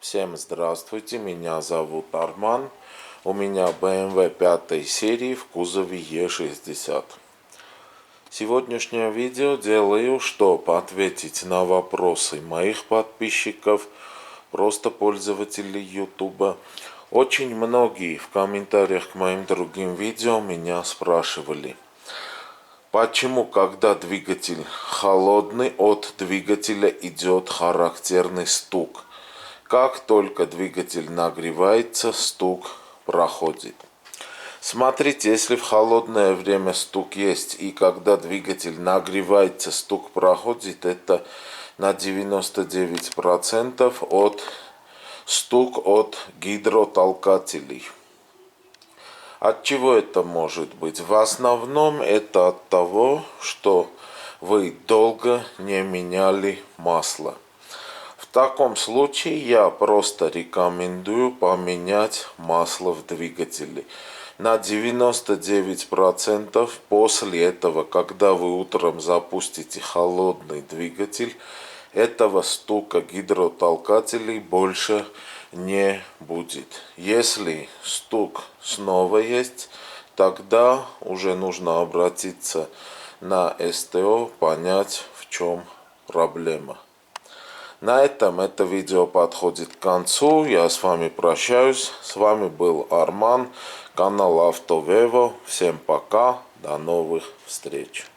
Всем здравствуйте, меня зовут Арман. У меня BMW 5 серии в кузове E60. Сегодняшнее видео делаю, чтобы ответить на вопросы моих подписчиков, просто пользователей YouTube. Очень многие в комментариях к моим другим видео меня спрашивали, почему, когда двигатель холодный, от двигателя идет характерный стук. Как только двигатель нагревается, стук проходит. Смотрите, если в холодное время стук есть, и когда двигатель нагревается, стук проходит, это на 99% стук от гидротолкателей. От чего это может быть? В основном это от того, что вы долго не меняли масло. В таком случае я просто рекомендую поменять масло в двигателе. На 99% после этого, когда вы утром запустите холодный двигатель, этого стука гидротолкателей больше не будет. Если стук снова есть, тогда уже нужно обратиться на СТО, понять, в чем проблема. На этом это видео подходит к концу. Я с вами прощаюсь. С вами был Арман, канал Автовево. Всем пока, до новых встреч.